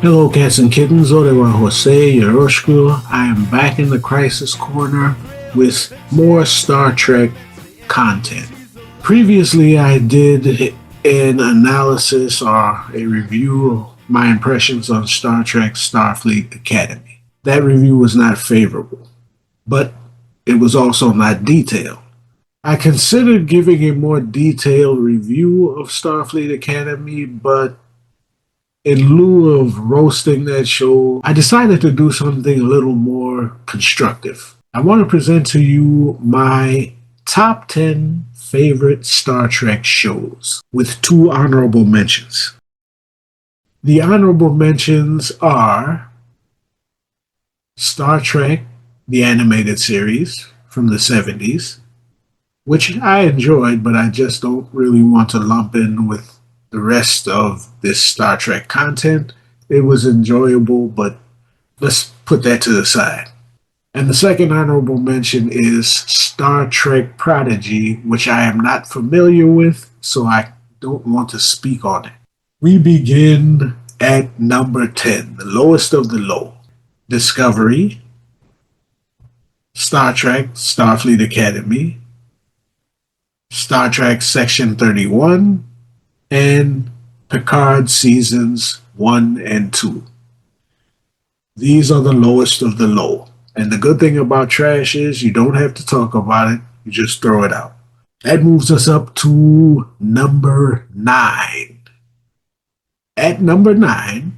Hello, cats and kittens. Odewa Jose Yoroshku. I am back in the Crisis Corner with more Star Trek content. Previously, I did an analysis or a review of my impressions on Star Trek Starfleet Academy. That review was not favorable, but it was also not detailed. I considered giving a more detailed review of Starfleet Academy, but in lieu of roasting that show, I decided to do something a little more constructive. I want to present to you my top 10 favorite Star Trek shows with two honorable mentions. The honorable mentions are Star Trek, the animated series from the 70s, which I enjoyed, but I just don't really want to lump in with the rest of this Star Trek content. It was enjoyable, but let's put that to the side. And the second honorable mention is Star Trek Prodigy, which I am not familiar with, so I don't want to speak on it. We begin at number 10, the lowest of the low. Discovery, Star Trek Starfleet Academy, Star Trek Section 31, and Picard Seasons 1 and 2. These are the lowest of the low. And the good thing about trash is you don't have to talk about it, you just throw it out. That moves us up to number 9. At number 9,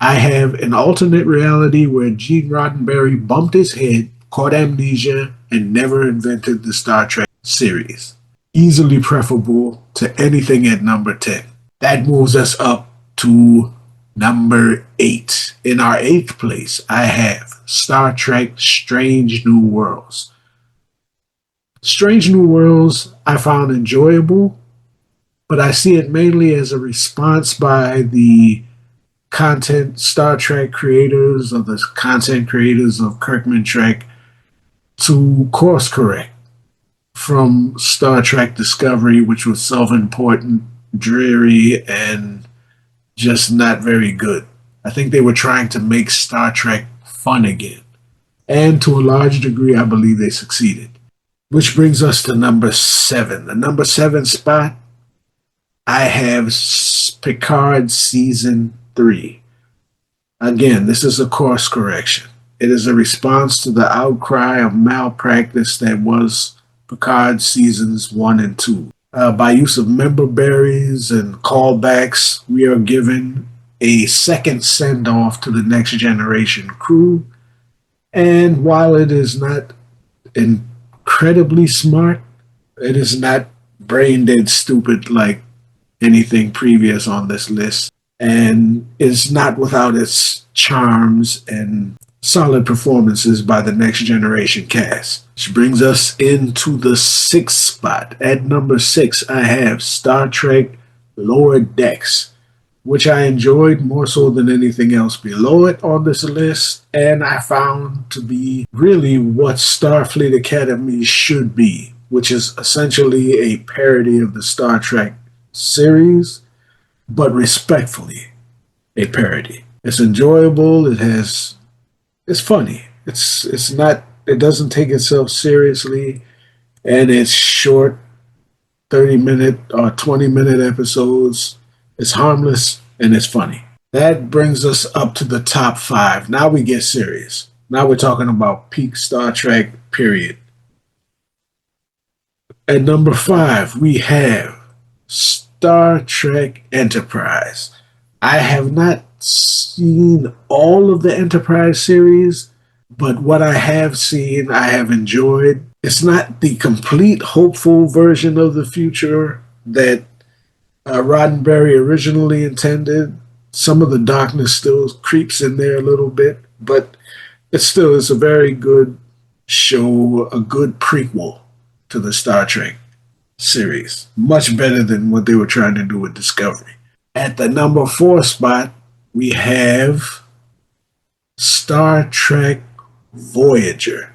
I have an alternate reality where Gene Roddenberry bumped his head, caught amnesia, and never invented the Star Trek series. Easily preferable to anything at number 10. That moves us up to number 8. In our 8th place, I have Star Trek Strange New Worlds. Strange New Worlds I found enjoyable, but I see it mainly as a response by the content Star Trek creators or the content creators of Kirkman Trek to course correct from Star Trek Discovery, which was self-important, dreary, and just not very good. I think they were trying to make Star Trek fun again. And to a large degree, I believe they succeeded. Which brings us to number 7. The number 7 spot, I have Picard Season 3. Again, this is a course correction. It is a response to the outcry of malpractice that was Picard Seasons 1 and 2. By use of member berries and callbacks, we are given a second send-off to the Next Generation crew. And while it is not incredibly smart, it is not brain dead stupid like anything previous on this list, and is not without its charms and solid performances by the Next Generation cast. Which brings us into the 6th spot. At number 6, I have Star Trek Lower Decks, which I enjoyed more so than anything else below it on this list, and I found to be really what Starfleet Academy should be, which is essentially a parody of the Star Trek series, but respectfully a parody. It's enjoyable, it's funny. It doesn't take itself seriously, and it's short 30-minute or 20-minute episodes. It's harmless and it's funny. That brings us up to the top 5. Now we get serious. Now we're talking about peak Star Trek, period. At number 5, we have Star Trek Enterprise. I have not seen all of the Enterprise series, but what I have seen, I have enjoyed. It's not the complete hopeful version of the future that Roddenberry originally intended. Some of the darkness still creeps in there a little bit, but it still is a very good show, a good prequel to the Star Trek series. Much better than what they were trying to do with Discovery. At the number 4 spot, we have Star Trek Voyager.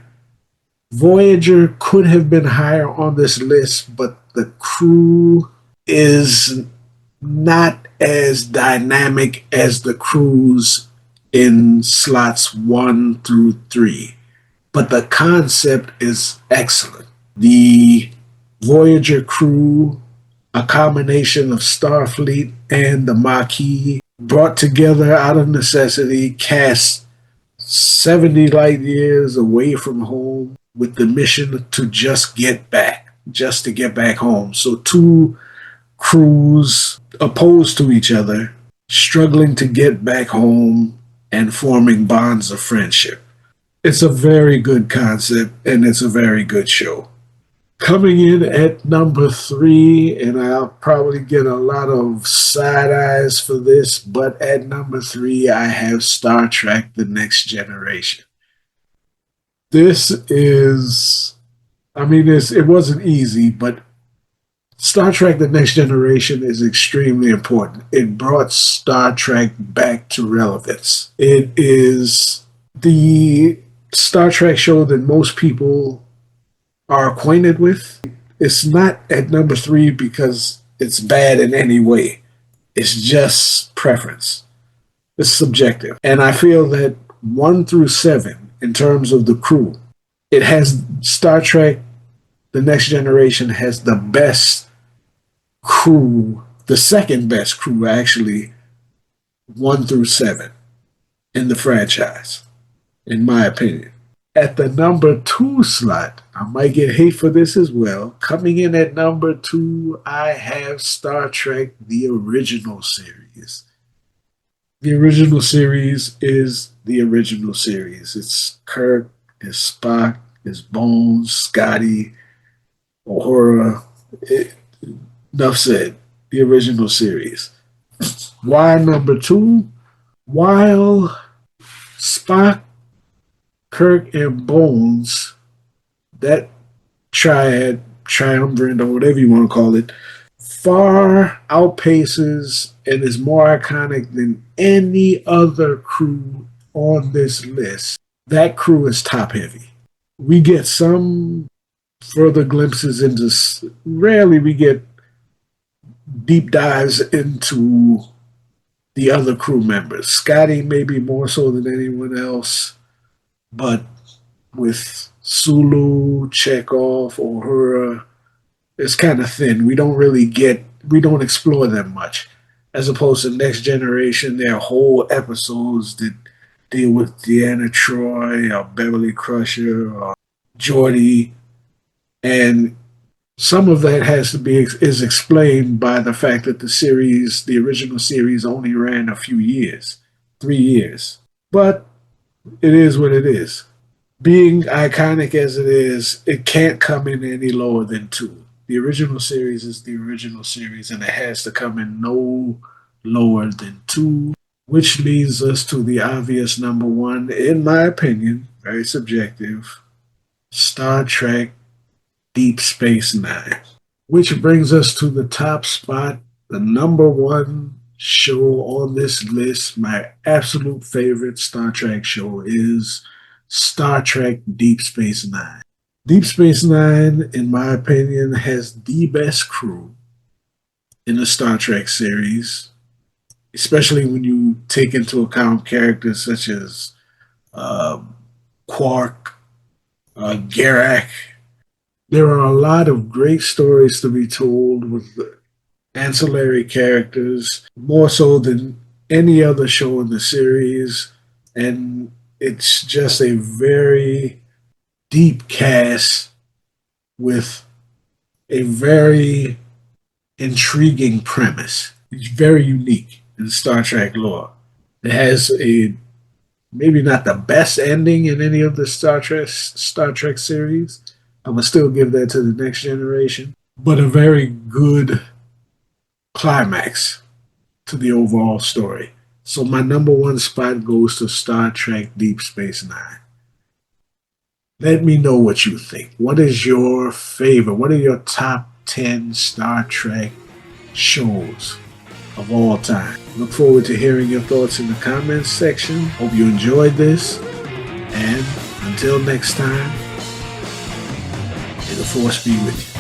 Voyager could have been higher on this list, but the crew is not as dynamic as the crews in slots 1 through 3, but the concept is excellent. The Voyager crew, a combination of Starfleet and the Maquis, brought together out of necessity, cast 70 light years away from home with the mission to just to get back home. So two crews opposed to each other, struggling to get back home and forming bonds of friendship. It's a very good concept and it's a very good show. Coming in at number 3, and I'll probably get a lot of side eyes for this, but at number 3, I have Star Trek The Next Generation. This is, it wasn't easy, but Star Trek The Next Generation is extremely important. It brought Star Trek back to relevance. It is the Star Trek show that most people are acquainted with. It's not at number 3 because it's bad in any way. It's just preference. It's subjective. And I feel that 1 through 7, in terms of the crew, it has Star Trek The Next Generation has the best crew, the second best crew actually, 1 through 7 in the franchise, in my opinion. At the number 2 slot, I might get hate for this as well. Coming in at number 2, I have Star Trek The Original Series. The original series is the original series. It's Kirk, it's Spock, it's Bones, Scotty, Uhura. Enough said. The original series. Why number 2? While Spock, Kirk, and Bones, that triumvirate, or whatever you want to call it, far outpaces and is more iconic than any other crew on this list. That crew is top heavy. We get some further glimpses into, rarely we get deep dives into the other crew members. Scotty maybe more so than anyone else, but with Sulu, Chekhov, Uhura, it's kind of thin. We don't explore them much. As opposed to Next Generation, there are whole episodes that deal with Deanna Troi or Beverly Crusher or Geordi, and some of that is explained by the fact that the original series only ran a few years, 3 years. But it is what it is. Being iconic as it is, it can't come in any lower than 2. The original series is the original series, and it has to come in no lower than 2, which leads us to the obvious number 1, in my opinion, very subjective, Star Trek Deep Space Nine. Which brings us to the top spot, the number 1 show on this list. My absolute favorite Star Trek show is Star Trek Deep Space Nine. Deep Space Nine, in my opinion, has the best crew in the Star Trek series, especially when you take into account characters such as Quark, Garak. There are a lot of great stories to be told with ancillary characters, more so than any other show in the series, and it's just a very deep cast with a very intriguing premise. It's very unique in Star Trek lore. It has a maybe not the best ending in any of the Star Trek series. I would still give that to the Next Generation, but a very good climax to the overall story. So my number 1 spot goes to Star Trek Deep Space Nine. Let me know what you think. What is your favorite? What are your top 10 Star Trek shows of all time? Look forward to hearing your thoughts in the comments section. Hope you enjoyed this. And until next time, may the force be with you.